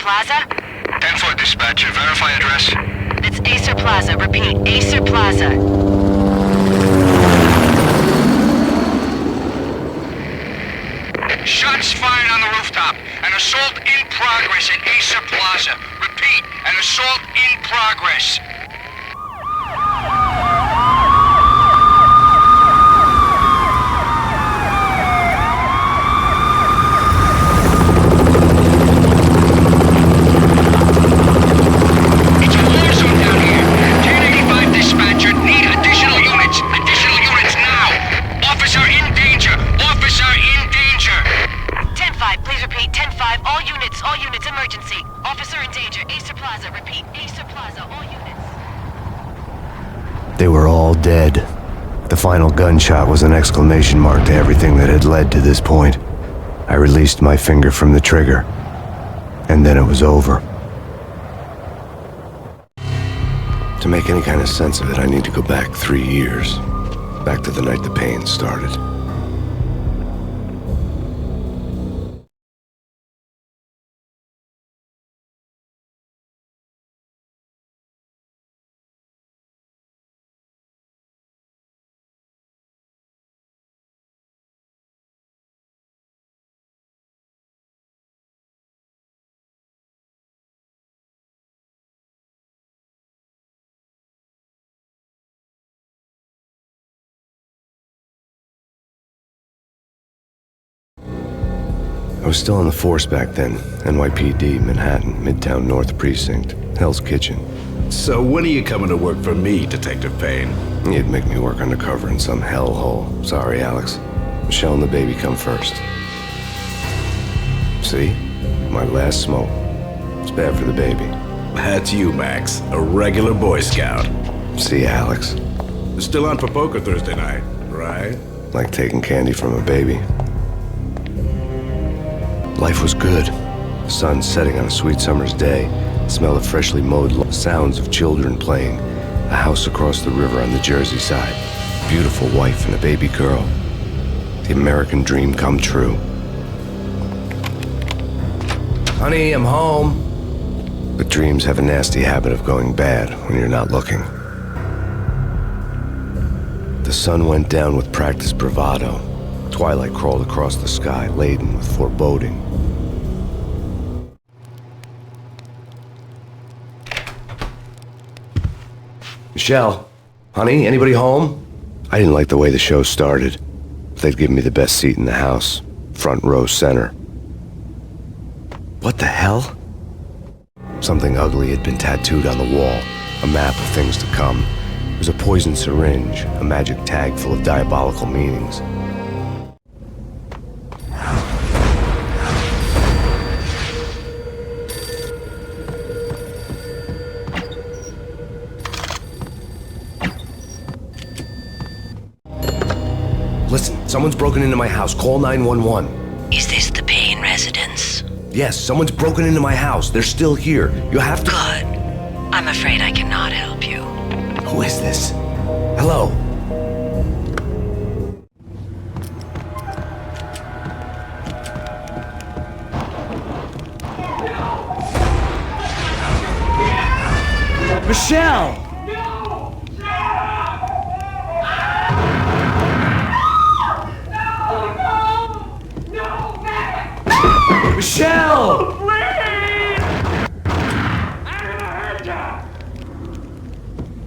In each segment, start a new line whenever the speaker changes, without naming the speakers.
Plaza?
10-4 dispatcher. Verify address.
It's Acer Plaza. Repeat, Acer Plaza.
Shots fired on the rooftop. An assault in progress at Acer Plaza. Repeat, an assault in progress. It's a war zone down here. 1085 dispatcher. Need additional units. Additional units now. Officer in danger. Officer in danger.
10-5, please repeat. 10-5, all units, emergency. Officer in danger. Acer Plaza. Repeat, Acer Plaza, all units.
They were all dead. The final gunshot was an exclamation mark to everything that had led to this point. I released my finger from the trigger, and then it was over. To make any kind of sense of it, I need to go back 3 years. Back to the night the Payne started. I was still on the force back then. NYPD, Manhattan, Midtown North Precinct, Hell's Kitchen.
So when are you coming to work for me, Detective Payne?
You'd make me work undercover in some hellhole. Sorry, Alex. Michelle and the baby come first. See? My last smoke. It's bad for the baby.
That's you, Max. A regular Boy Scout.
See, Alex.
Still on for poker Thursday night, right?
Like taking candy from a baby. Life was good. The sun setting on a sweet summer's day. Smell of freshly mowed lawn. Sounds of children playing. A house across the river on the Jersey side. Beautiful wife and a baby girl. The American dream come true. Honey, I'm home. But dreams have a nasty habit of going bad when you're not looking. The sun went down with practiced bravado. Twilight crawled across the sky, laden with foreboding. Michelle, honey, anybody home? I didn't like the way the show started. They'd given me the best seat in the house, front row center. What the hell? Something ugly had been tattooed on the wall, a map of things to come. It was a poison syringe, a magic tag full of diabolical meanings. Listen, someone's broken into my house. Call 911.
Is this the Payne residence?
Yes, someone's broken into my house. They're still here. You have to...
Good. I'm afraid I cannot help you.
Who is this? Hello? Michelle! Michelle!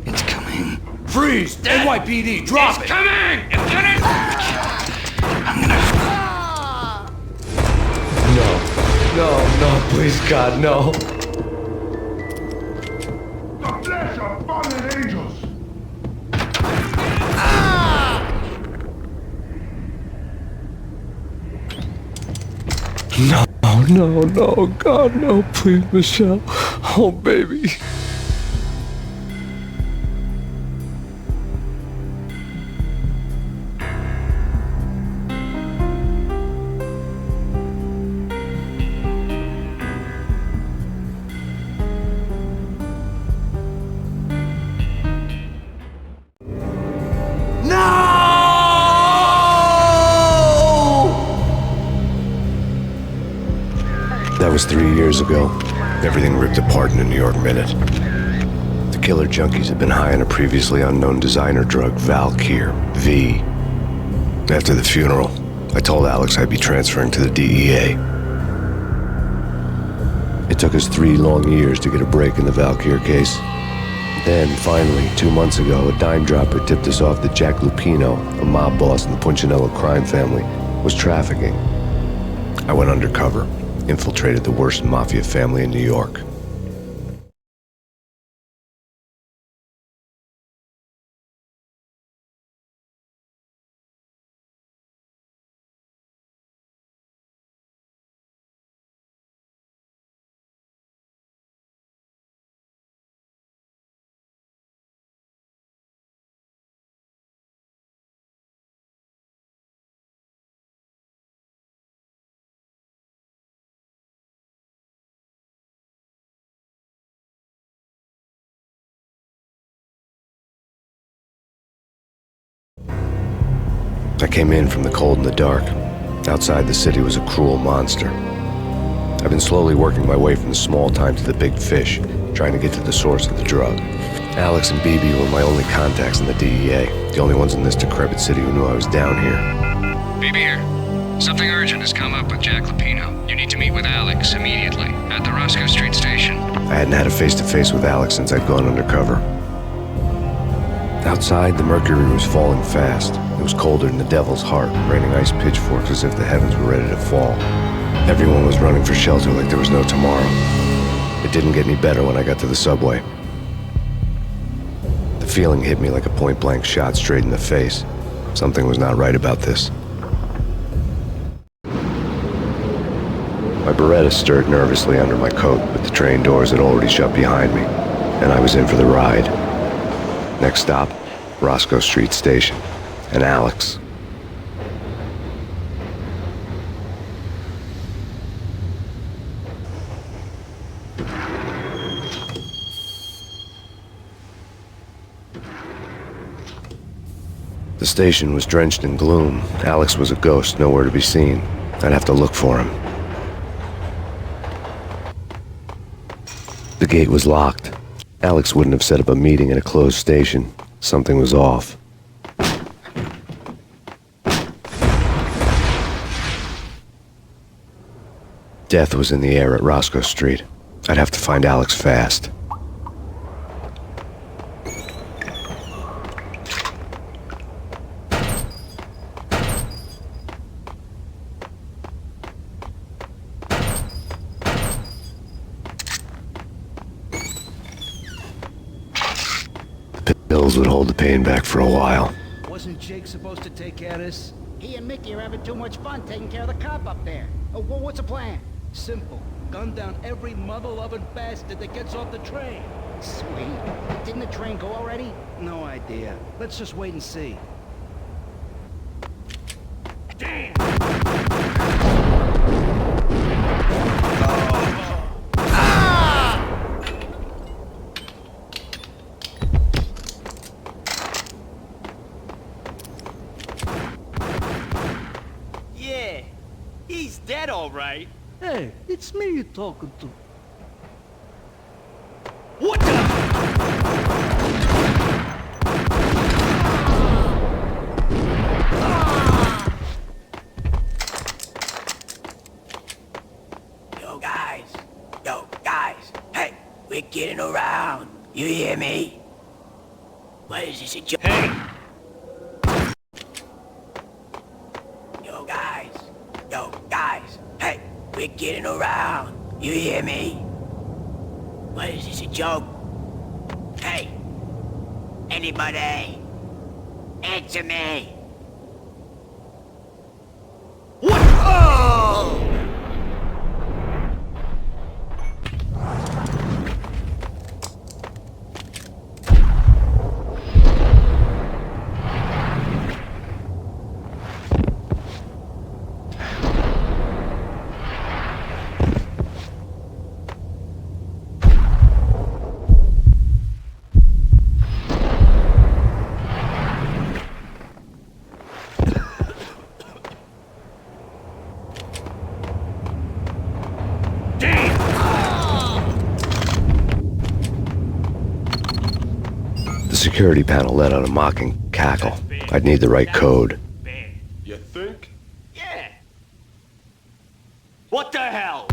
It's coming.
Freeze! NYPD, drop it!
Coming! Lieutenant!
I'm gonna...
No, please, God, no.
The flesh of fallen angels!
No, God, no, please, Michelle. Oh, baby. That was 3 years ago. Everything ripped apart in a New York minute. The killer junkies had been high on a previously unknown designer drug, Valkyr, V. After the funeral, I told Alex I'd be transferring to the DEA. It took us 3 long years to get a break in the Valkyr case. Then, finally, 2 months ago, a dime dropper tipped us off that Jack Lupino, a mob boss in the Punchinello crime family, was trafficking. I went undercover, infiltrated the worst mafia family in New York. I came in from the cold and the dark. Outside the city was a cruel monster. I've been slowly working my way from the small time to the big fish, trying to get to the source of the drug. Alex and BB were my only contacts in the DEA, the only ones in this decrepit city who knew I was down here.
BB here. Something urgent has come up with Jack Lupino. You need to meet with Alex immediately at the Roscoe Street station.
I hadn't had a face-to-face with Alex since I'd gone undercover. Outside, the mercury was falling fast. It was colder than the devil's heart, raining ice pitchforks as if the heavens were ready to fall. Everyone was running for shelter like there was no tomorrow. It didn't get any better when I got to the subway. The feeling hit me like a point-blank shot straight in the face. Something was not right about this. My Beretta stirred nervously under my coat, but the train doors had already shut behind me, and I was in for the ride. Next stop, Roscoe Street Station, and Alex. The station was drenched in gloom. Alex was a ghost, nowhere to be seen. I'd have to look for him. The gate was locked. Alex wouldn't have set up a meeting in a closed station. Something was off. Death was in the air at Roscoe Street. I'd have to find Alex fast. Pills would hold the pain back for a while.
Wasn't Jake supposed to take care of this?
He and Mickey are having too much fun taking care of the cop up there. Oh, well, what's the plan?
Simple. Gun down every mother-loving bastard that gets off the train.
Sweet. Didn't the train go already?
No idea. Let's just wait and see.
Damn!
Yeah, he's dead all right.
Hey, it's me you're talking to.
What the?
Yo guys, hey, we're getting around. You hear me? What is this, a joke?
Hey!
Yo guys, hey, we're getting around. You hear me? What is this, a joke? Hey, anybody? Answer me.
What?
Oh!
security panel let out a mocking cackle. I'd need the right code.
You think? Yeah. What the hell?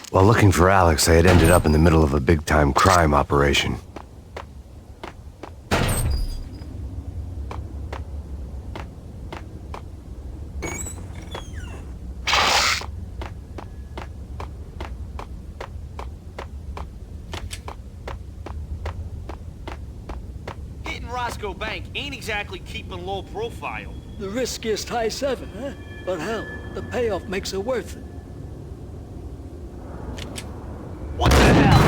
While looking for Alex, I had ended up in the middle of a big-time crime operation.
Hitting Roscoe Bank ain't exactly keeping low profile.
The riskiest high seven, huh? But hell, the payoff makes it worth it.
What the hell?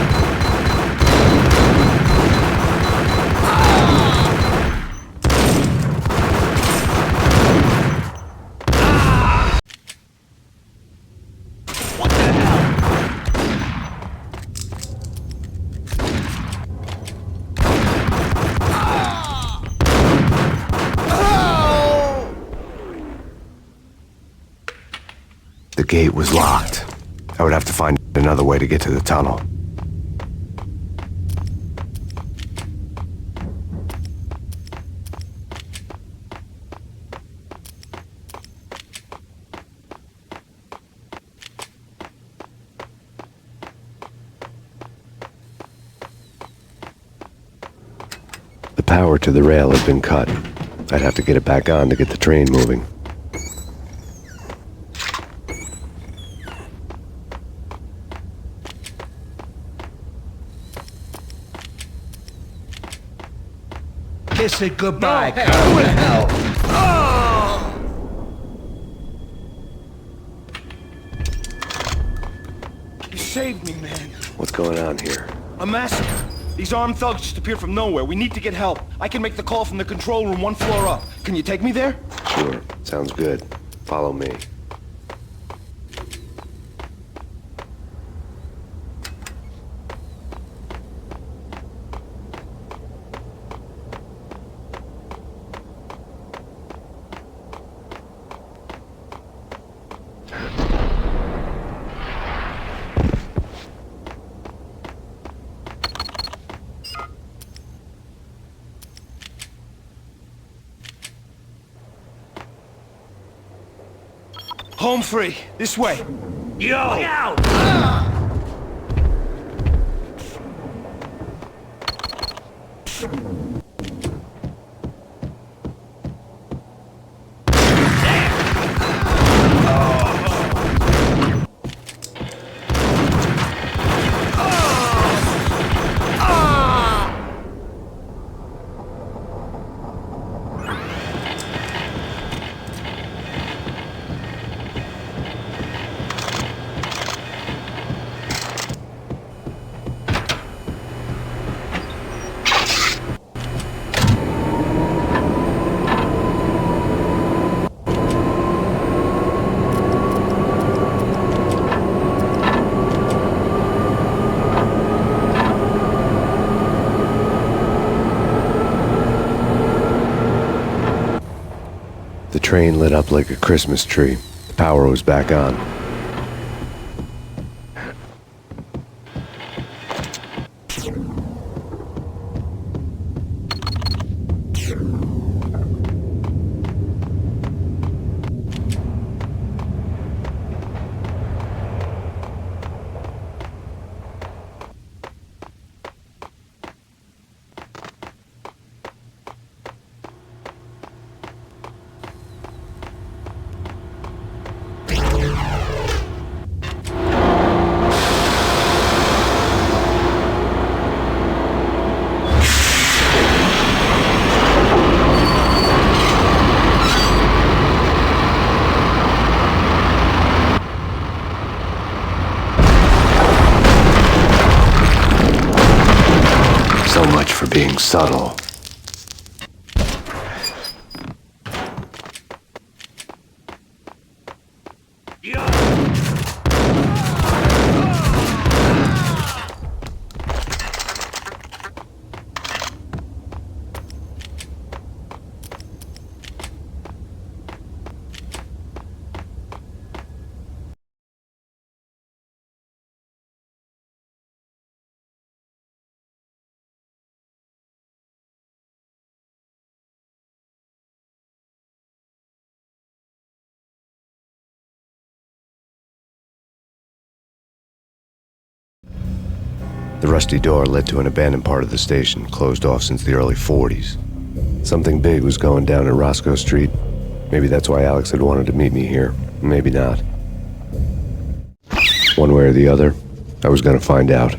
What the hell?
The gate was locked. I would have to find another way to get to the tunnel. The power to the rail had been cut. I'd have to get it back on to get the train moving.
Kiss it goodbye, Carl. Who the hell?
You saved me, man.
What's going on here?
A massacre. These armed thugs just appeared from nowhere. We need to get help. I can make the call from the control room 1 floor up. Can you take me there?
Sure, sounds good. Follow me.
Home free. This way.
Yo! Out! The train lit up like a Christmas tree. The power was back on.
So much for being subtle. The rusty door led to an abandoned part of the station, closed off since the early 40s. Something big was going down in Roscoe Street. Maybe that's why Alex had wanted to meet me here. Maybe not. One way or the other, I was gonna find out.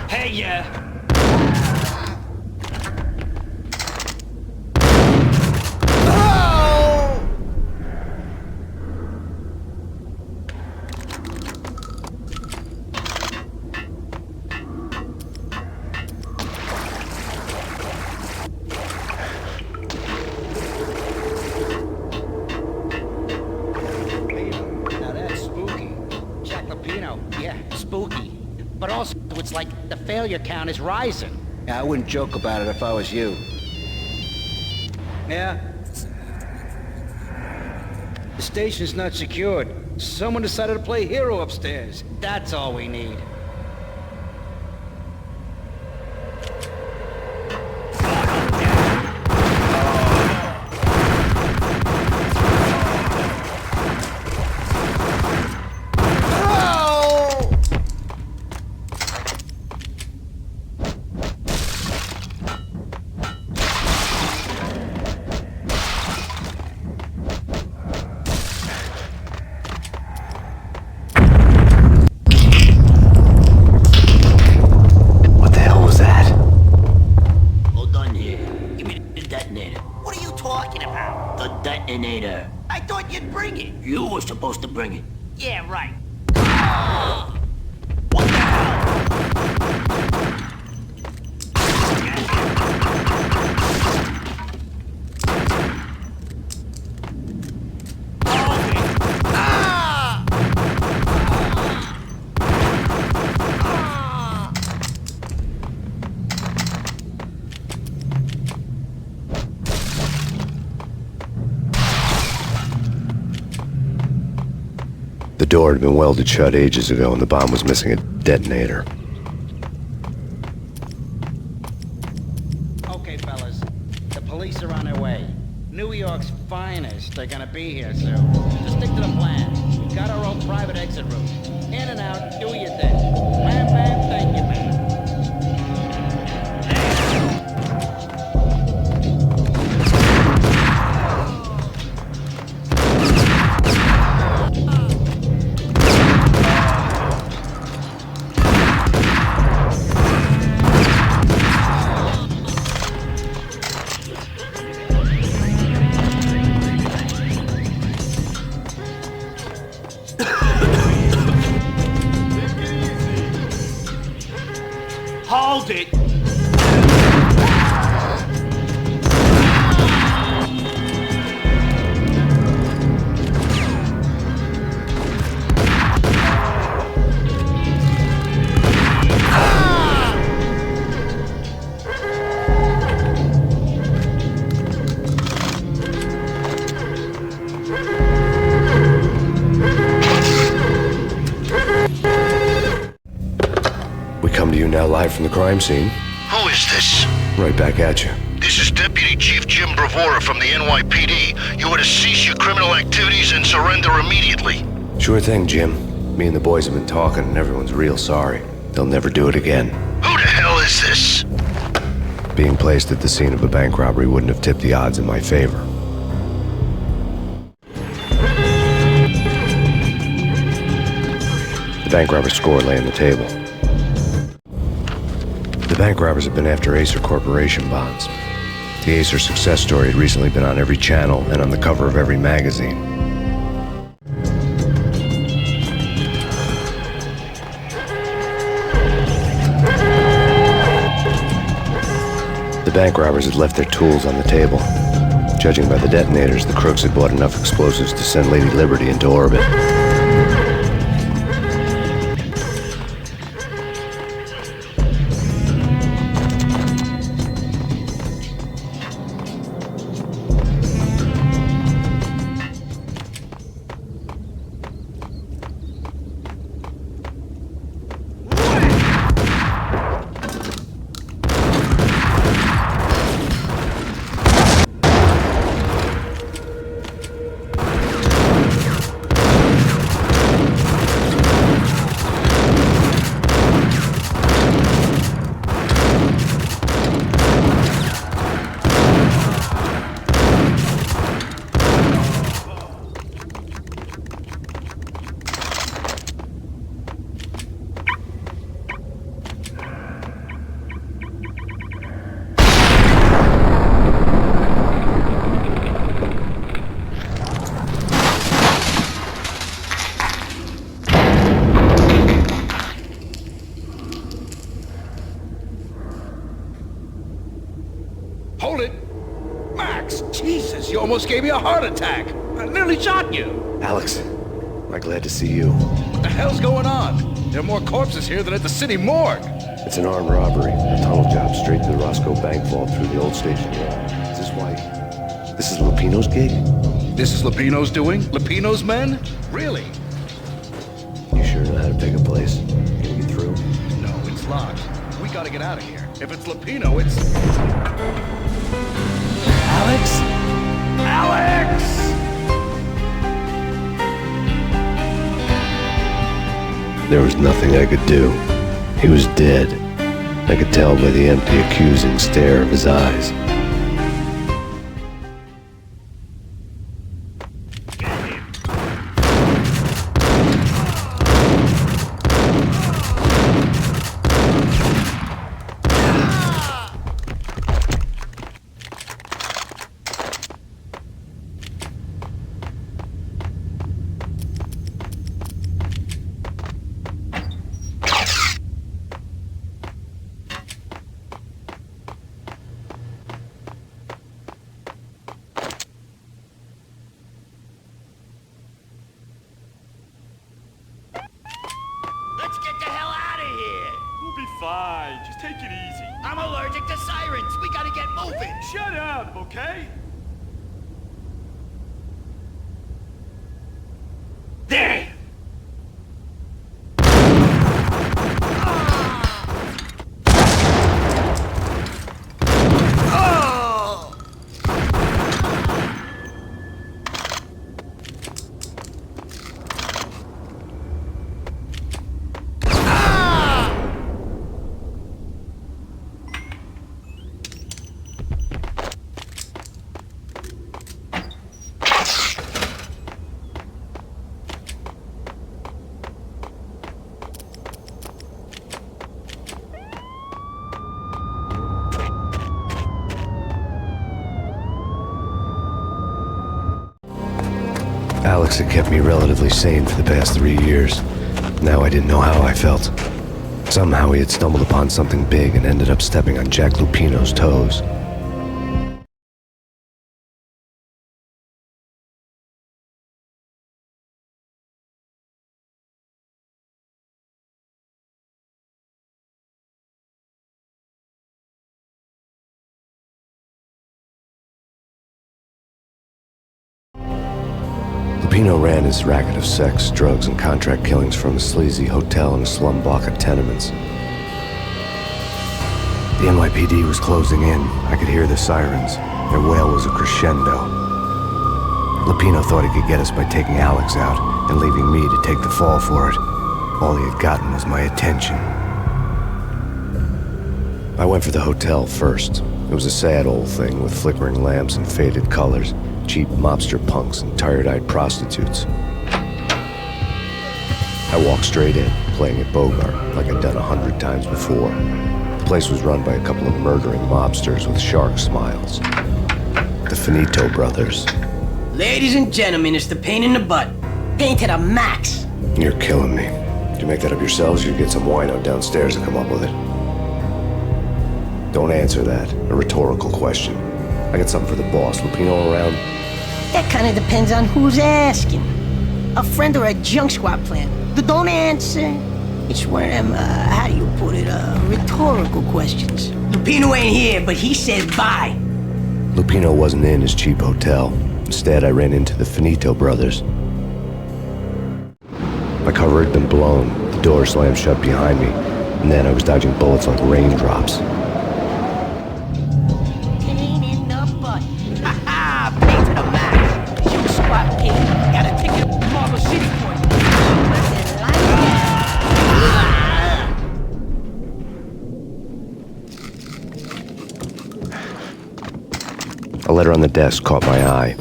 Hey, yeah.
Now that's spooky. Jack Lupino, yeah, spooky. But also, it's like the failure count is rising.
Yeah, I wouldn't joke about it if I was you.
Yeah? The station's not secured. Someone decided to play hero upstairs.
That's all we need.
What the hell was that?
Hold on here. Give me the detonator. What are you talking about? The detonator. I thought you'd bring it. You were supposed to bring it. Yeah, right. What the hell?
The door had been welded shut ages ago and the bomb was missing a detonator.
Okay, fellas. The police are on their way. New York's finest are gonna be here soon. Just stick to the plan. We got our own private exit route. In and out, do your thing. Bam, bam, thank you, man.
Hold it!
We come to you now live from the crime scene.
Who is this?
Right back at you.
This is Deputy Chief Jim Bravura from the NYPD. You are to cease your criminal activities and surrender immediately.
Sure thing, Jim. Me and the boys have been talking, and everyone's real sorry. They'll never do it again.
Who the hell is this?
Being placed at the scene of a bank robbery wouldn't have tipped the odds in my favor. The bank robber's score lay on the table. The bank robbers have been after Acer Corporation bonds. The Acer success story had recently been on every channel and on the cover of every magazine. The bank robbers had left their tools on the table. Judging by the detonators, the crooks had bought enough explosives to send Lady Liberty into orbit.
Hold it! Max! Jesus, you almost gave me a heart attack! I nearly shot you!
Alex, I'm glad to see you.
What the hell's going on? There are more corpses here than at the city morgue!
It's an armed robbery. A tunnel job straight to the Roscoe Bank vault through the old station. Is this why? This is Lupino's gig?
This is Lupino's doing? Lupino's men? Really?
You sure know how to pick a place? Can we get through?
No, it's locked. We gotta get out of here. If it's Lupino, it's... Alex? Alex!
There was nothing I could do. He was dead. I could tell by the empty, accusing stare of his eyes.
Let's get the hell out of here!
We'll be fine. Just take it easy.
I'm allergic to sirens. We gotta get moving.
Shut up, okay?
There!
Alex had kept me relatively sane for the past 3 years. Now I didn't know how I felt. Somehow he had stumbled upon something big and ended up stepping on Jack Lupino's toes. Lupino ran his racket of sex, drugs, and contract killings from a sleazy hotel in a slum block of tenements. The NYPD was closing in. I could hear the sirens. Their wail was a crescendo. Lupino thought he could get us by taking Alex out and leaving me to take the fall for it. All he had gotten was my attention. I went for the hotel first. It was a sad old thing with flickering lamps and faded colors, cheap mobster punks and tired-eyed prostitutes. I walked straight in, playing at Bogart like I'd done 100 times before. The place was run by a couple of murdering mobsters with shark smiles. The Finito brothers.
Ladies and gentlemen, it's the Payne in the butt. Payne to the max.
You're killing me. Did you make that up yourselves, or you get some wino downstairs to come up with it? Don't answer that. A rhetorical question. I got something for the boss. Lupino around?
That kind of depends on who's asking. A friend or a junk squad plan. Don't answer. It's one of them, how do you put it, rhetorical questions. Lupino ain't here, but he said bye.
Lupino wasn't in his cheap hotel. Instead, I ran into the Finito brothers. My cover had been blown, the door slammed shut behind me, and then I was dodging bullets like raindrops.
Payne in the butt. Ha ha! Payne to the max. Junk squad Payne. Got a ticket to Marble City for you.
A letter on the desk caught my eye.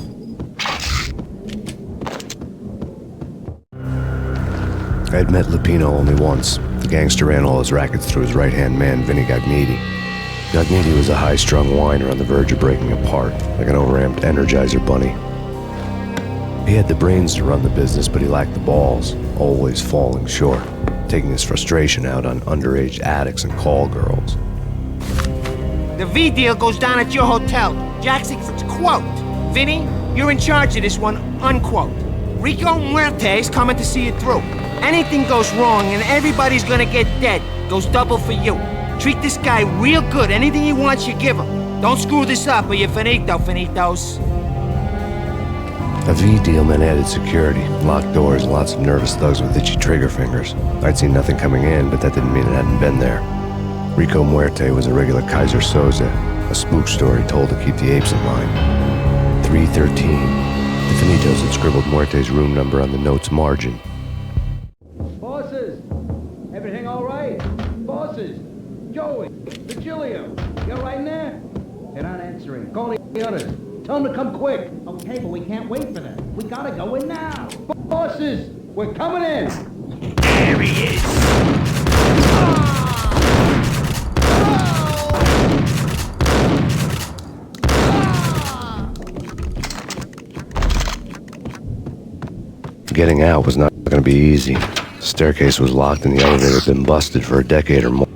I had met Lupino only once. The gangster ran all his rackets through his right-hand man, Vinny Gagniti. Gagniti was a high-strung whiner on the verge of breaking apart, like an overamped Energizer bunny. He had the brains to run the business, but he lacked the balls, always falling short, taking his frustration out on underage addicts and call girls.
The V deal goes down at your hotel. Jackson's quote. Vinny, you're in charge of this one, unquote. Rico Muerte's coming to see it through. Anything goes wrong and everybody's gonna get dead. Goes double for you. Treat this guy real good. Anything he wants, you give him. Don't screw this up or you're finito, finitos.
A V deal meant added security, locked doors, and lots of nervous thugs with itchy trigger fingers. I'd seen nothing coming in, but that didn't mean it hadn't been there. Rico Muerte was a regular Kaiser Soze, a spook story told to keep the apes in line. 313. The Finitos had scribbled Muerte's room number on the note's margin.
Bosses! Everything all right? Bosses! Joey! Virgilio! You all right in there? They're not answering. Call the others. Tell them to come quick.
Okay, but we can't wait for them. We gotta go in now.
Bosses! We're coming in!
There he is!
Getting out was not going to be easy. The staircase was locked and the elevator had been busted for a decade or more.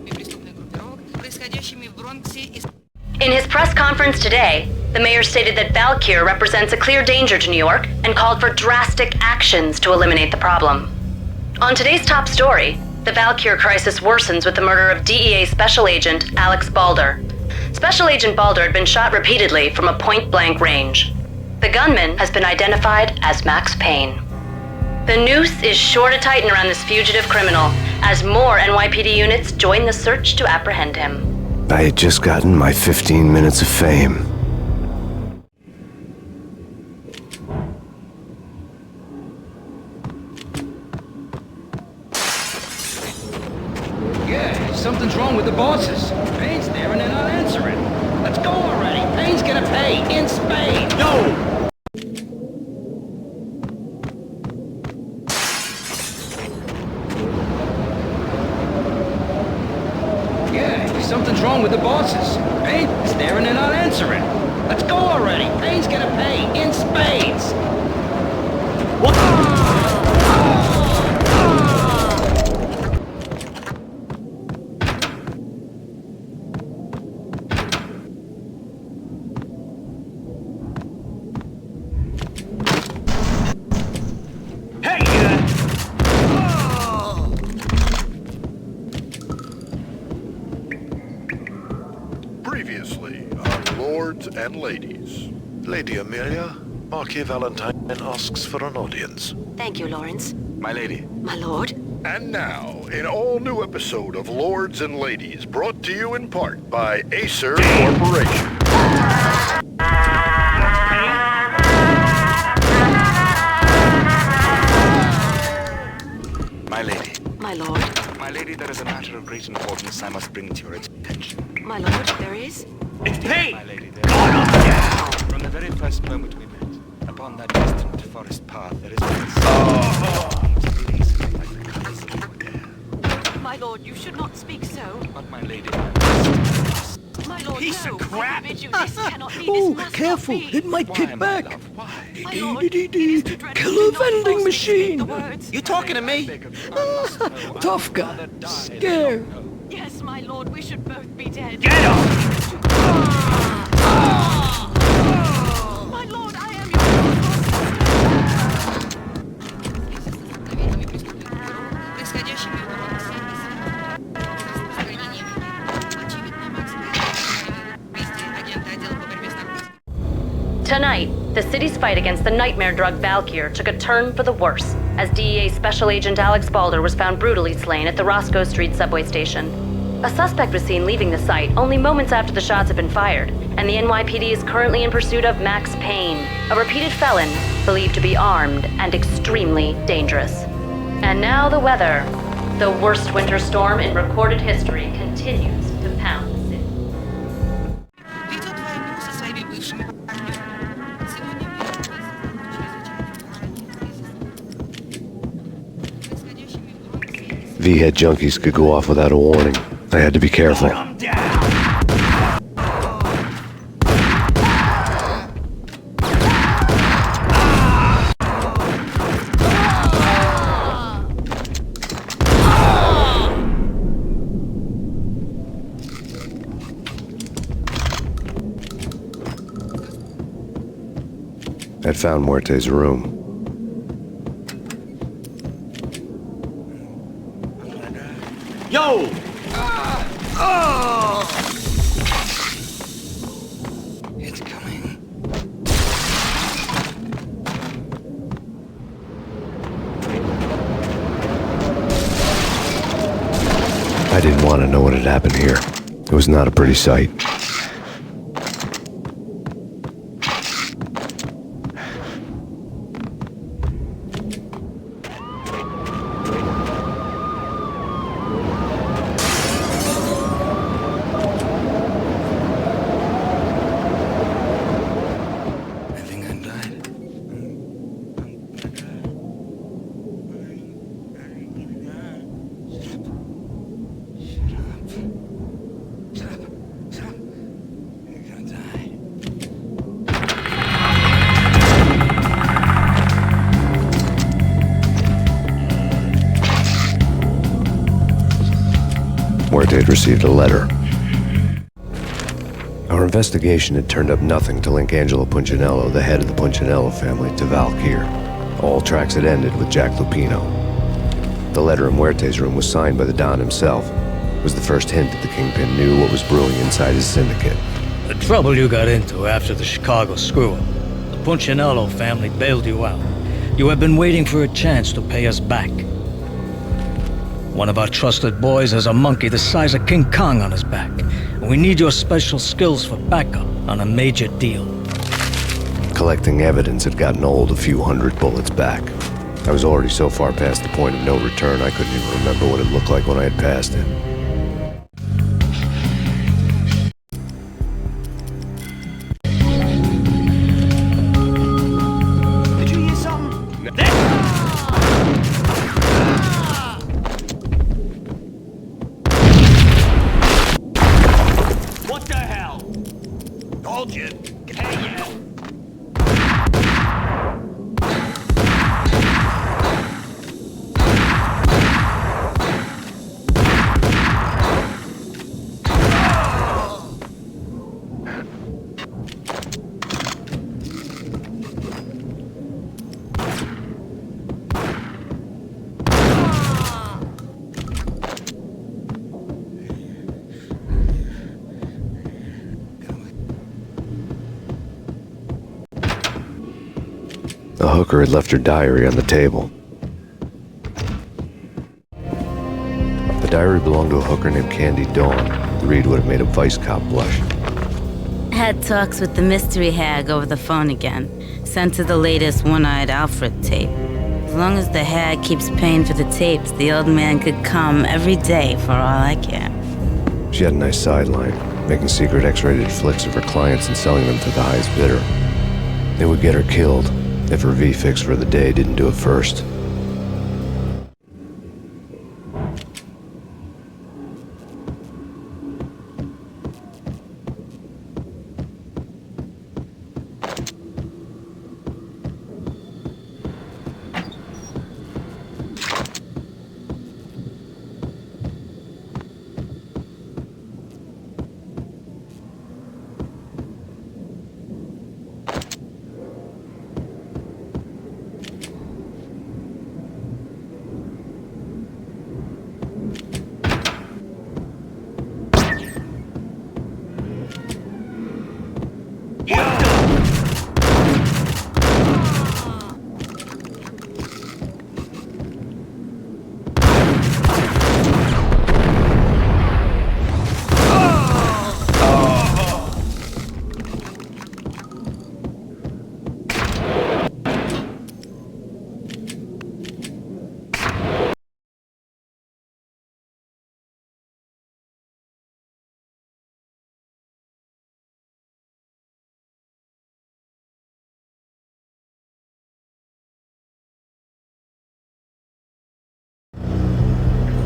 In his press conference today, the mayor stated that Valkyr represents a clear danger to New York and called for drastic actions to eliminate the problem. On today's top story, the Valkyr crisis worsens with the murder of DEA Special Agent Alex Balder. Special Agent Balder had been shot repeatedly from a point-blank range. The gunman has been identified as Max Payne. The noose is sure to tighten around this fugitive criminal as more NYPD units join the search to apprehend him.
I had just gotten my 15 minutes of fame.
Yeah, something's wrong with the bosses. Payne's there and they're not answering. Let's go already. Payne's gonna pay in spades.
No!
Something's wrong with the bosses. Payne's there and they're not answering. Let's go already. Payne's gonna pay in spades.
What?
Previously on Lords and Ladies. Lady Amelia, Marquis Valentine asks for an audience.
Thank you, Lawrence.
My lady.
My lord.
And now, an all-new episode of Lords and Ladies, brought to you in part by Acer Corporation.
My lord.
My lady, there is a matter of great importance I must bring to your attention.
My lord, there is?
It's Payne!
My lady, there
God, I'm down!
From the very first moment we met, upon that distant forest path, there is
My lord, you should not speak so.
But my lady...
My lord,
Piece
no.
of crap!
I forbid you. This cannot be. This must
Careful,
not be.
it might kick back.
My lord, it is too dreadful
Killer
to not
vending
falsely
machine.
speak the words.
You talking to me?
Tough guy. Scared.
Yes, my lord, we should both be dead.
Get up!
My lord, I am your
Tonight, the city's fight against the nightmare drug Valkyr took a turn for the worse, as DEA Special Agent Alex Balder was found brutally slain at the Roscoe Street subway station. A suspect was seen leaving the site only moments after the shots had been fired, and the NYPD is currently in pursuit of Max Payne, a repeated felon believed to be armed and extremely dangerous. And now the weather. The worst winter storm in recorded history continues to pound the city.
V-head junkies could go off without a warning. I had to be careful.
I'm down!
I'd found Muerte's room.
Yo!
It's coming.
I didn't want to know what had happened here. It was not a pretty sight. Muerte had received a letter. Our investigation had turned up nothing to link Angelo Punchinello, the head of the Punchinello family, to Valkyr. All tracks had ended with Jack Lupino. The letter in Muerte's room was signed by the Don himself. It was the first hint that the Kingpin knew what was brewing inside his syndicate.
The trouble you got into after the Chicago screw-up. The Punchinello family bailed you out. You have been waiting for a chance to pay us back. One of our trusted boys has a monkey the size of King Kong on his back. And we need your special skills for backup on a major deal.
Collecting evidence had gotten old a few hundred bullets back. I was already so far past the point of no return I couldn't even remember what it looked like when I had passed it.
Did you hear something?
What the hell?
Told you.
Hey, yeah.
The hooker had left her diary on the table. The diary belonged to a hooker named Candy Dawn. The read would have made a vice cop blush.
Had talks with the mystery hag over the phone again. Sent to the latest One-Eyed Alfred tape. As long as the hair keeps paying for the tapes, the old man could come every day for all I care.
She had a nice sideline, making secret X-rated flicks of her clients and selling them to the highest bidder. They would get her killed if her V-fix for the day didn't do it first.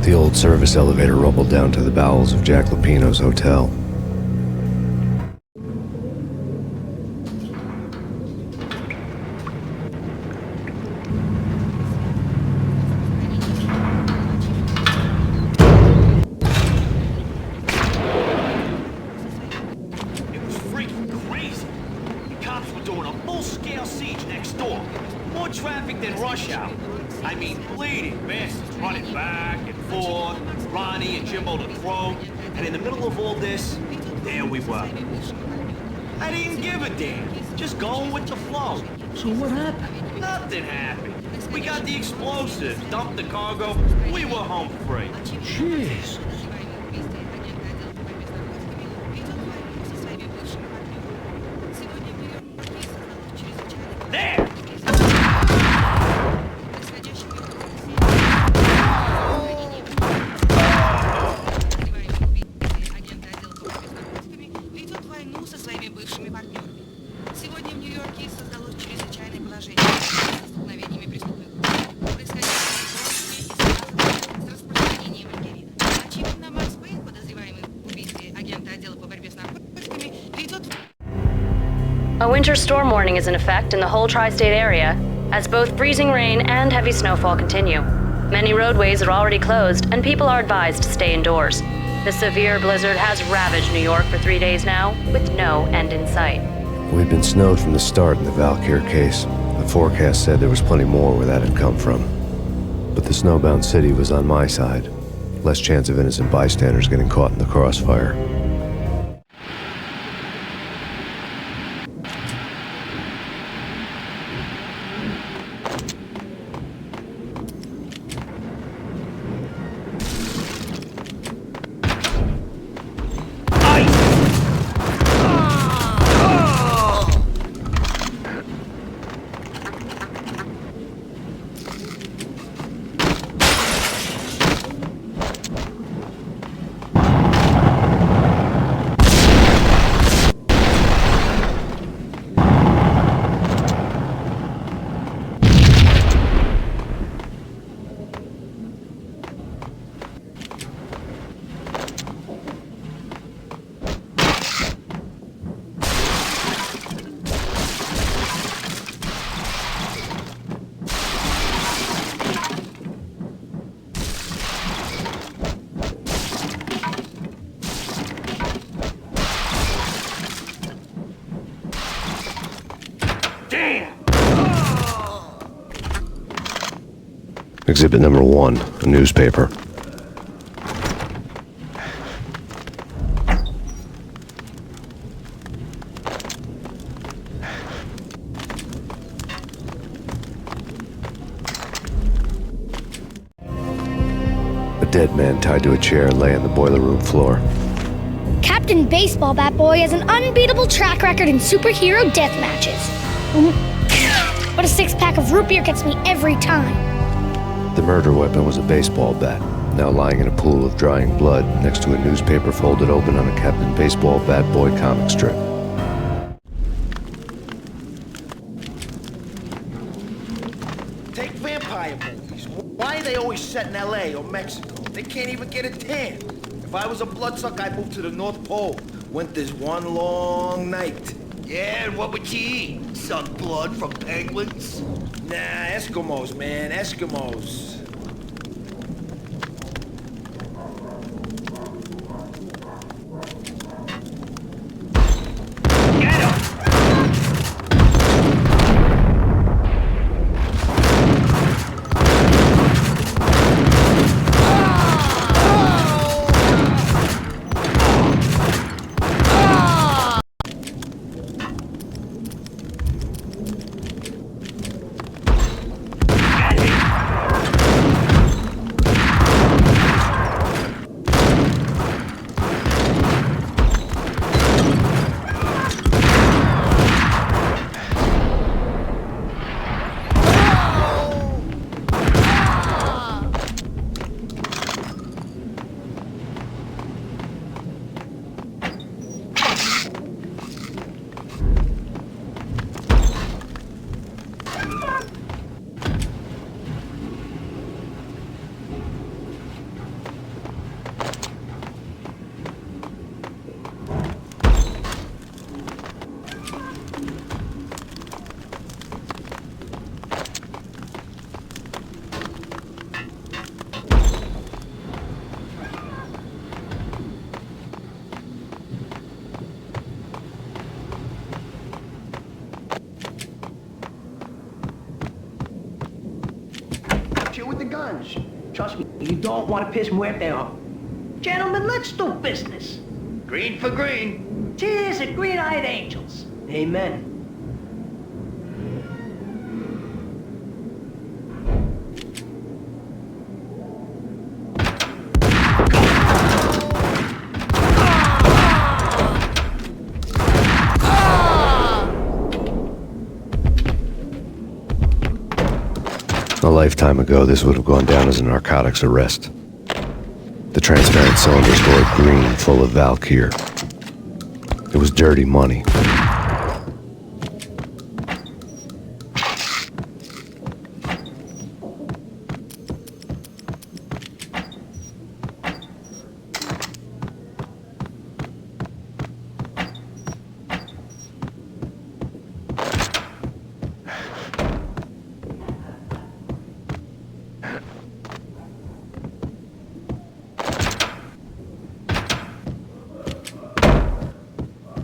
The old service elevator rumbled down to the bowels of Jack Lupino's hotel.
It was freaking crazy. The cops were doing a full-scale siege next door. More traffic than rush hour. I mean, bleeding bastards running back and forth, Ronnie and Jimbo to throw, and in the middle of all this, there we were. I didn't give a damn, just going with the flow.
So what happened?
Nothing happened. We got the explosives, dumped the cargo, we were home free.
Jeez.
There!
A winter storm warning is in effect in the whole tri-state area, as both freezing rain and heavy snowfall continue. Many roadways are already closed, and people are advised to stay indoors. The severe blizzard has ravaged New York for 3 days now, with no end in sight.
We'd been snowed from the start in the Valkyr case. The forecast said there was plenty more where that had come from. But the snowbound city was on my side. Less chance of innocent bystanders getting caught in the crossfire. Exhibit number 1, a newspaper. A dead man tied to a chair lay on the boiler room floor.
Captain Baseball Bat Boy has an unbeatable track record in superhero death matches. But a six-pack of root beer gets me every time.
The murder weapon was a baseball bat, now lying in a pool of drying blood next to a newspaper folded open on a Captain Baseball Bat Boy comic strip.
Take vampire movies. Why are they always set in LA or Mexico? They can't even get a tan. If I was a bloodsucker, I'd move to the North Pole. Winter's one long night.
Yeah, and what would you eat? Some blood from penguins?
Nah, Eskimos, man, Eskimos.
With the guns. Trust me, you don't want to piss Muerte off. Gentlemen, let's do business.
Green for green.
Cheers at green-eyed angels. Amen.
A lifetime ago, this would have gone down as a narcotics arrest. The transparent cylinders glowed green, full of Valkyr. It was dirty money.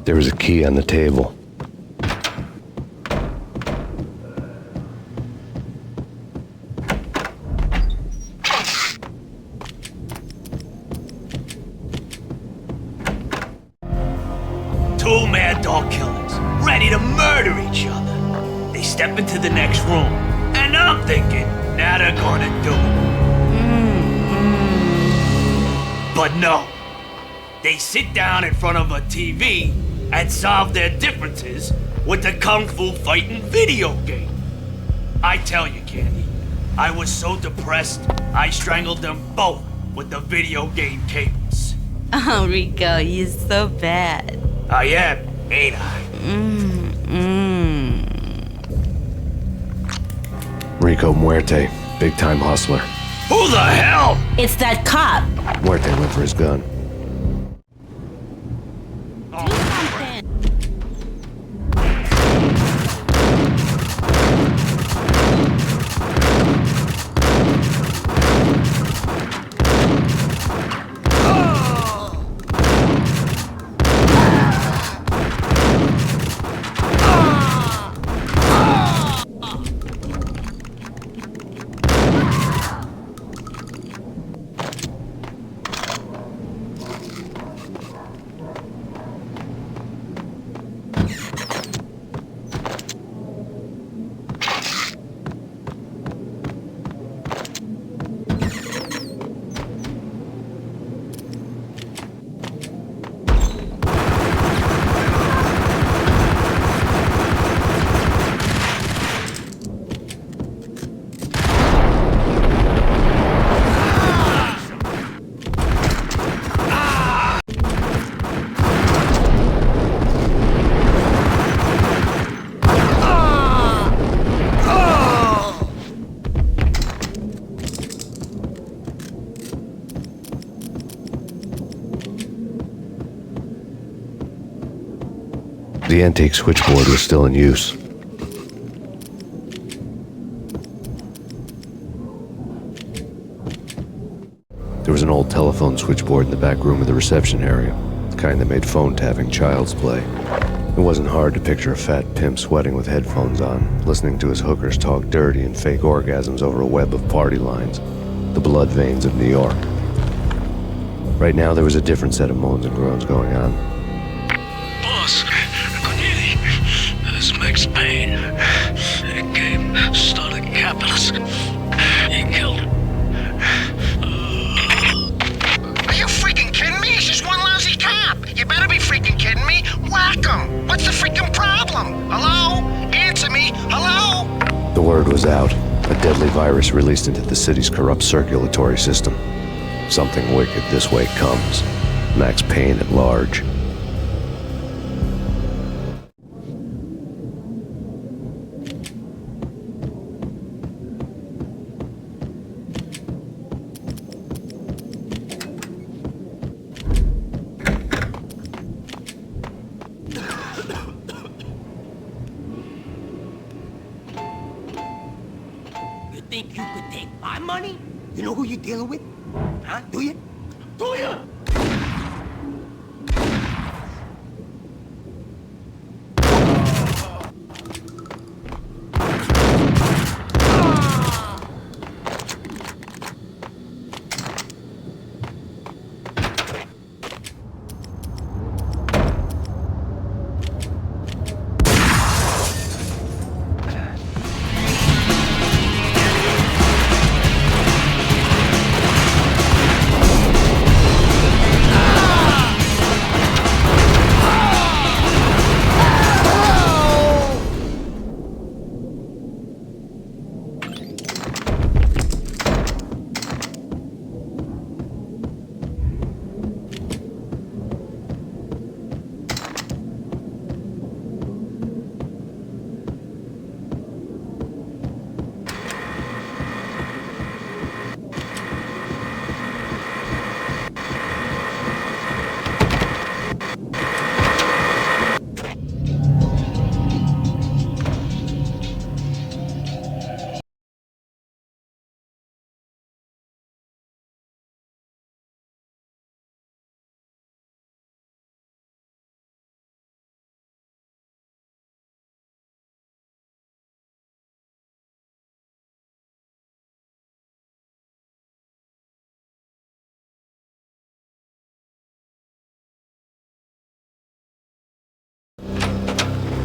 There was a key on the table.
Two mad dog killers, ready to murder each other. They step into the next room, and I'm thinking, now they're gonna do it. But no. They sit down in front of a TV and solve their differences with the Kung Fu fighting video game. I tell you, Candy, I was so depressed, I strangled them both with the video game cables.
Oh, Rico, you're so bad.
I am, ain't I?
Rico Muerte, big-time hustler.
Who the hell?
It's that cop.
Muerte went for his gun. The antique switchboard was still in use. There was an old telephone switchboard in the back room of the reception area, the kind that made phone tapping child's play. It wasn't hard to picture a fat pimp sweating with headphones on, listening to his hookers talk dirty and fake orgasms over a web of party lines, the blood veins of New York. Right now, there was a different set of moans and groans going on.
Boss, this is Max Payne. He came, started capitalist. He killed him.
Are you freaking kidding me? He's just one lousy cop. You better be freaking kidding me. Whack him. What's the freaking problem? Hello? Answer me. Hello?
The word was out. A deadly virus released into the city's corrupt circulatory system. Something wicked this way comes. Max Payne at large.
You think you could take my money? You know who you're dealing with? Huh? Do you? Do you?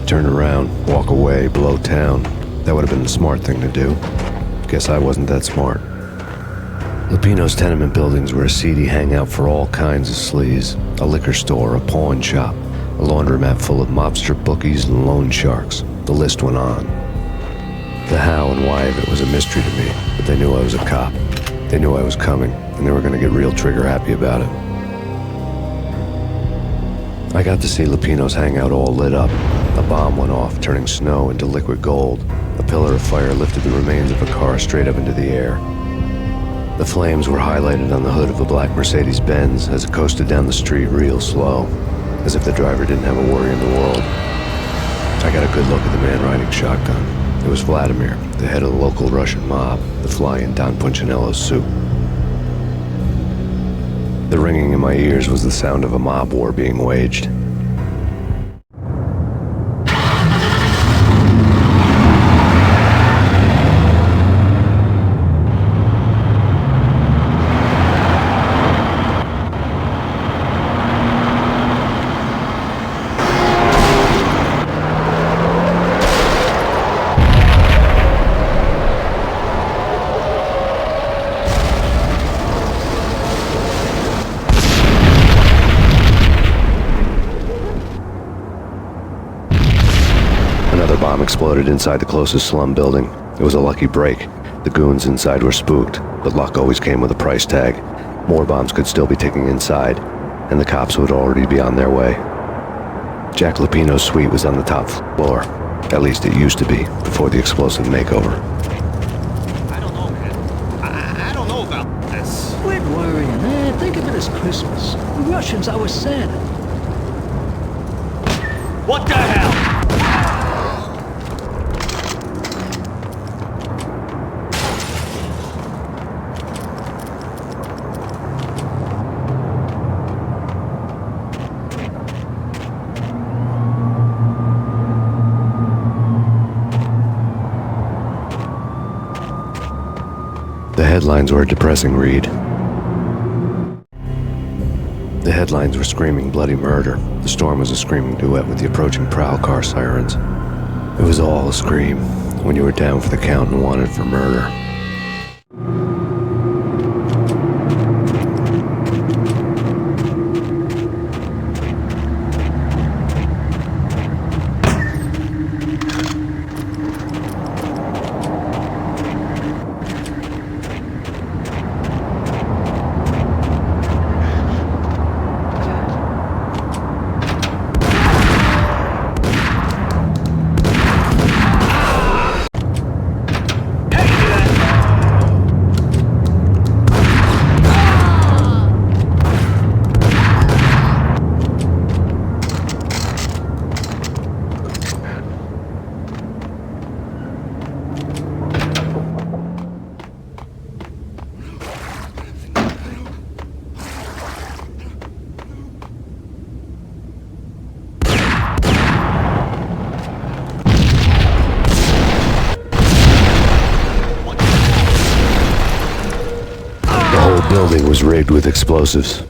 Turn around, walk away, blow town. That would have been the smart thing to do. Guess I wasn't that smart. Lupino's tenement buildings were a seedy hangout for all kinds of sleaze. A liquor store, a pawn shop, a laundromat full of mobster bookies and loan sharks. The list went on. The how and why of it was a mystery to me, but they knew I was a cop. They knew I was coming, and they were going to get real trigger happy about it. I got to see Lupino's hangout all lit up. A bomb went off, turning snow into liquid gold. A pillar of fire lifted the remains of a car straight up into the air. The flames were highlighted on the hood of a black Mercedes-Benz as it coasted down the street real slow, as if the driver didn't have a worry in the world. I got a good look at the man riding shotgun. It was Vladimir, the head of the local Russian mob, the fly in Don Punchinello's soup. The ringing in my ears was the sound of a mob war being waged. Bomb exploded inside the closest slum building. It was a lucky break. The goons inside were spooked, but luck always came with a price tag. More bombs could still be ticking inside, and the cops would already be on their way. Jack Lupino's suite was on the top floor. At least it used to be, before the explosive makeover.
I don't know, man. I don't know about this.
Quit worrying, man. Think of it as Christmas. The Russians, our Santa.
What the hell?
The headlines were a depressing read. The headlines were screaming bloody murder. The storm was a screaming duet with the approaching prowl car sirens. It was all a scream when you were down for the count and wanted for murder. The whole building was rigged with explosives.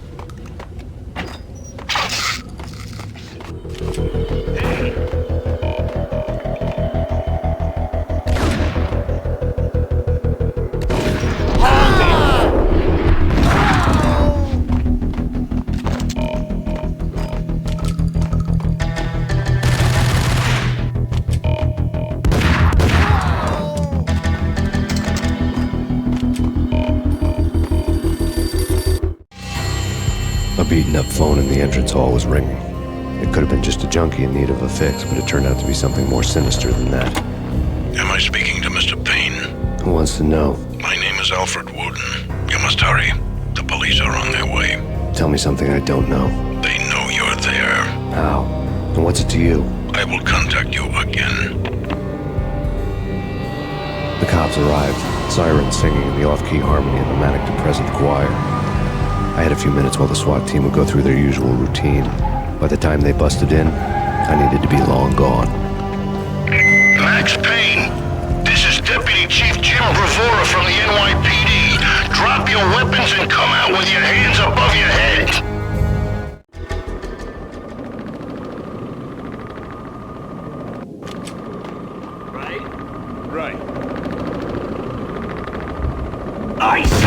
A beaten-up phone in the entrance hall was ringing. It could have been just a junkie in need of a fix, but it turned out to be something more sinister than that.
Am I speaking to Mr. Payne?
Who wants to know?
My name is Alfred Wooden. You must hurry. The police are on their way.
Tell me something I don't know.
They know you're there.
How? And what's it to you?
I will contact you again.
The cops arrived, sirens singing in the off-key harmony of the manic-depressive choir. I had a few minutes while the SWAT team would go through their usual routine. By the time they busted in, I needed to be long gone.
Max Payne, this is Deputy Chief Jim Bravura from the NYPD. Drop your weapons and come out with your hands above your head.
Right. Ice!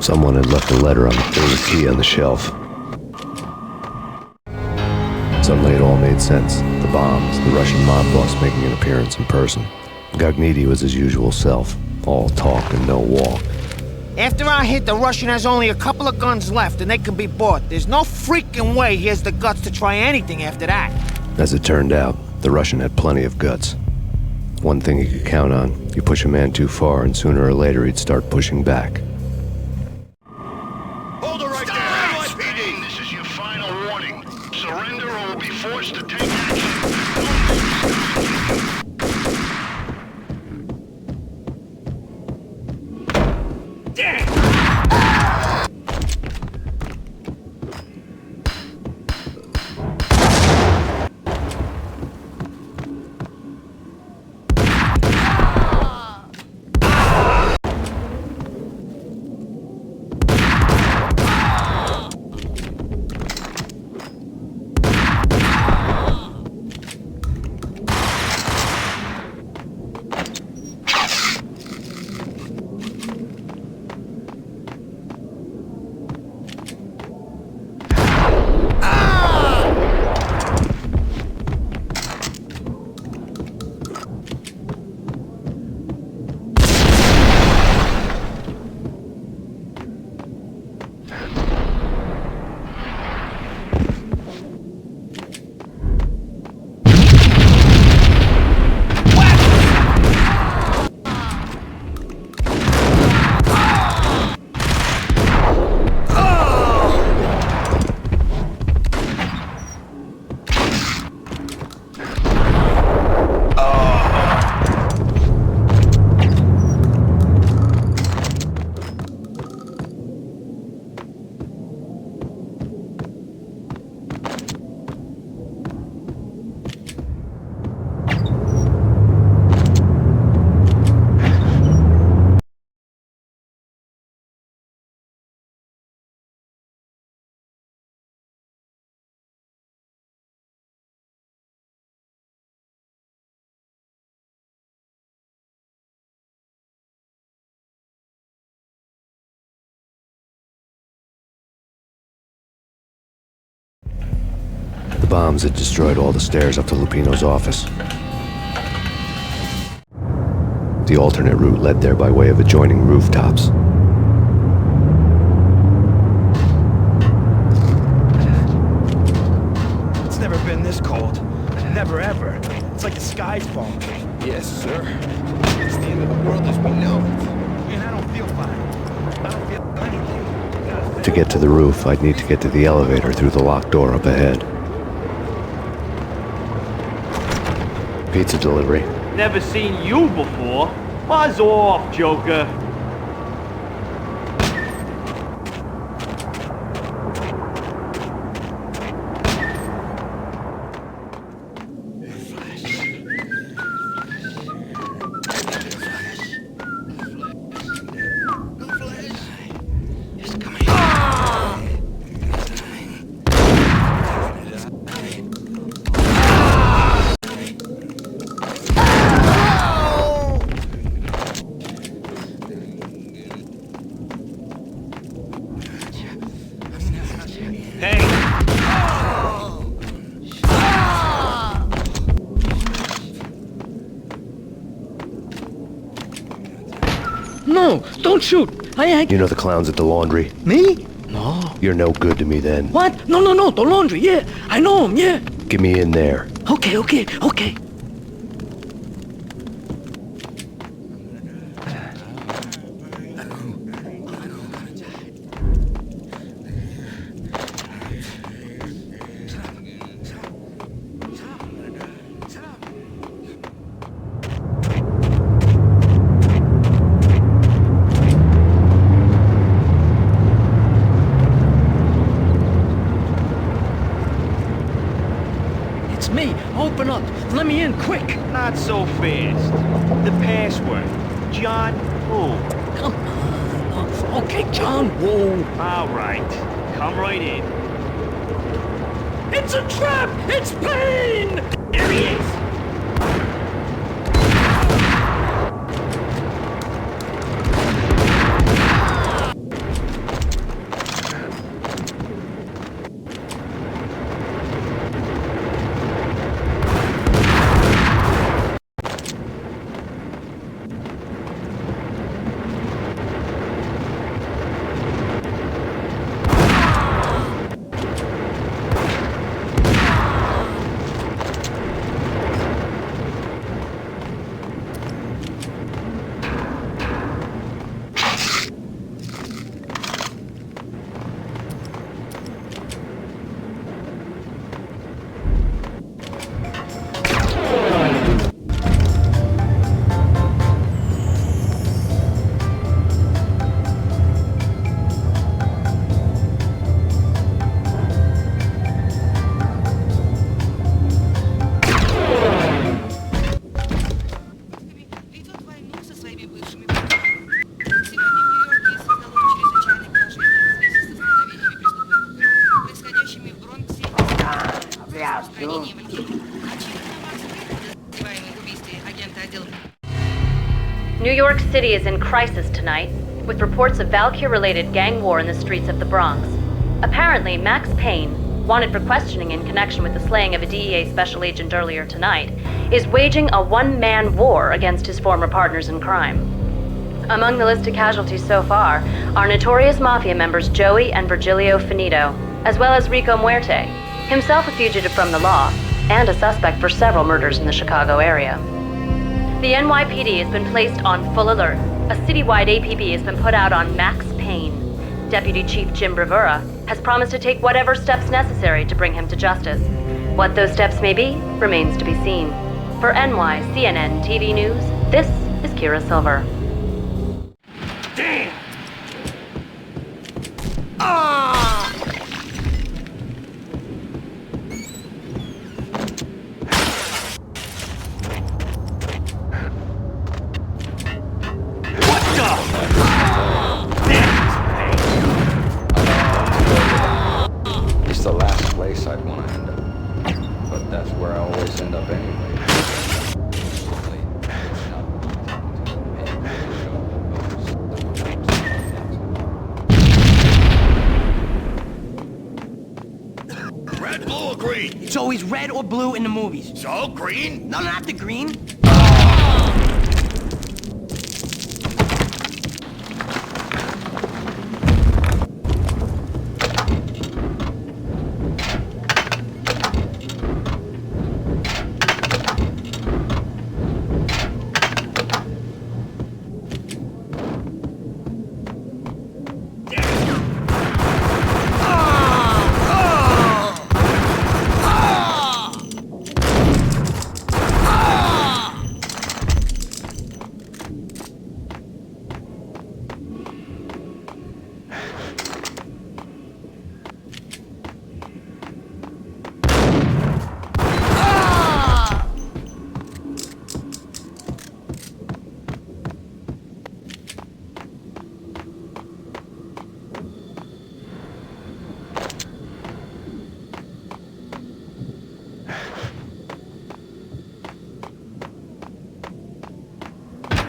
Someone had left a letter on the key on the shelf. Suddenly it all made sense. The bombs, the Russian mob boss making an appearance in person. Gagniti was his usual self, all talk and no walk.
After our hit, the Russian has only a couple of guns left and they can be bought. There's no freaking way he has the guts to try anything after that.
As it turned out, the Russian had plenty of guts. One thing he could count on, you push a man too far and sooner or later he'd start pushing back.
Hold it right there, NYPD. This is your final warning. Surrender or we'll be forced to take action.
bombs had destroyed all the stairs up to Lupino's office. The alternate route led there by way of adjoining rooftops.
It's never been this cold. Never ever. It's like the sky's falling.
Yes, sir. It's the end of the world as we know it.
Man, I don't feel fine. I don't feel anything.
To get to the roof, I'd need to get to the elevator through the locked door up ahead. Pizza delivery.
Never seen you before. Buzz off, Joker.
No, don't shoot.
You know the clowns at the laundry?
Me? No.
You're no good to me then.
What? No, the laundry, yeah. I know him, yeah.
Get me in there.
Okay. Me, open up. Let me in, quick.
Not so fast. The password. John Woo.
Come on. Okay, John Woo.
All right. Come right in.
It's a trap! It's Payne!
There he is!
New York City is in crisis tonight, with reports of Valkyr-related gang war in the streets of the Bronx. Apparently, Max Payne, wanted for questioning in connection with the slaying of a DEA special agent earlier tonight, is waging a one-man war against his former partners in crime. Among the listed casualties so far are notorious mafia members Joey and Virgilio Finito, as well as Rico Muerte, himself a fugitive from the law, and a suspect for several murders in the Chicago area. The NYPD has been placed on full alert. A citywide APB has been put out on Max Payne. Deputy Chief Jim Bravura has promised to take whatever steps necessary to bring him to justice. What those steps may be remains to be seen. For NYCNN TV News, this is Kira Silver.
Damn!
It's the last place I'd want to end up. But that's where I always end up anyway.
green?
It's always red or blue in the movies.
So, green?
No, not the green.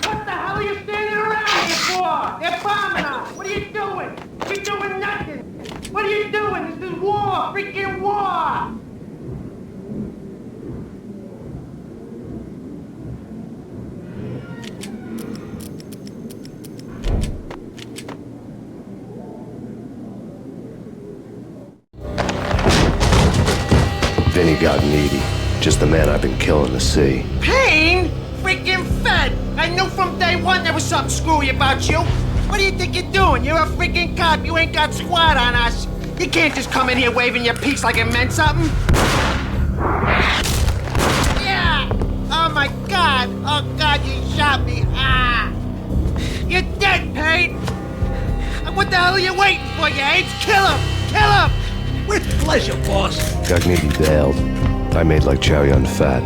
What the hell are you standing around here for? They're bombing us. What are you doing? You're doing nothing. What are you doing? This is war. Freaking war.
Vinny got needy. Just the man I've been killing to see.
Payne? Freaking fed! I knew from day one there was something screwy about you. What do you think you're doing? You're a freaking cop. You ain't got squad on us. You can't just come in here waving your piece like it meant something. Yeah! Oh my God! Oh God, you shot me! Ah! You're dead, Payne! And what the hell are you waiting for, you apes? Kill him! Kill him!
With pleasure, boss.
Gagnetti bailed. I made like Chow Yun Fat.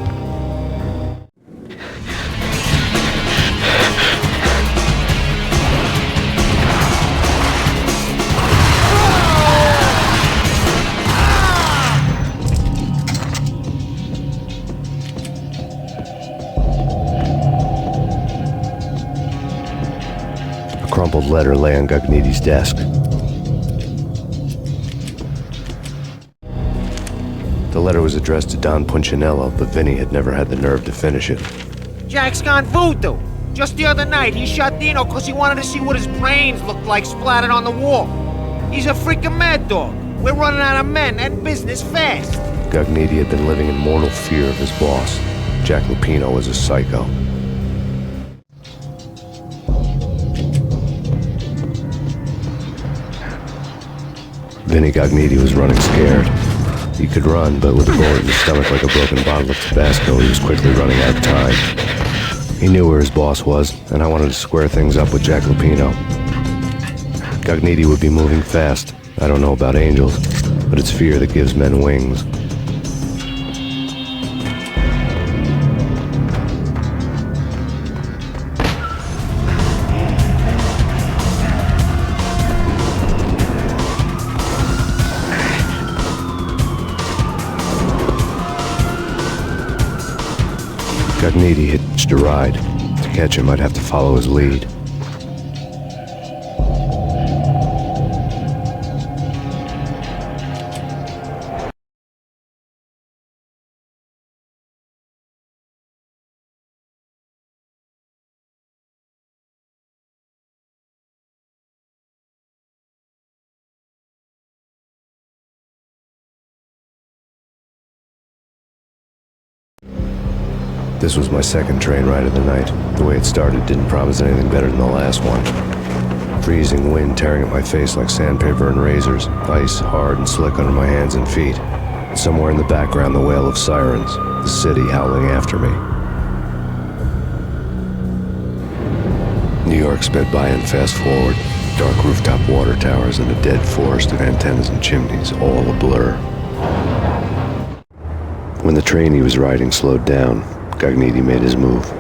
A crumpled letter lay on Gagnetti's desk. The letter was addressed to Don Punchinello, but Vinny had never had the nerve to finish it.
Jack's gone voodoo. Just the other night, he shot Dino because he wanted to see what his brains looked like splattered on the wall. He's a freaking mad dog. We're running out of men and business fast.
Gagnetti had been living in mortal fear of his boss. Jack Lupino was a psycho. Vinny Gagnetti was running scared. He could run, but with a bullet in his stomach like a broken bottle of Tabasco, he was quickly running out of time. He knew where his boss was, and I wanted to square things up with Jack Lupino. Gagnetti would be moving fast. I don't know about angels, but it's fear that gives men wings. Gagnetti hitched a ride. To catch him, I'd have to follow his lead. This was my second train ride of the night. The way it started didn't promise anything better than the last one. Freezing wind tearing at my face like sandpaper and razors, ice hard and slick under my hands and feet. Somewhere in the background, the wail of sirens, the city howling after me. New York sped by in fast forward, dark rooftop water towers and a dead forest of antennas and chimneys, all a blur. When the train he was riding slowed down, Gagnetti made his move.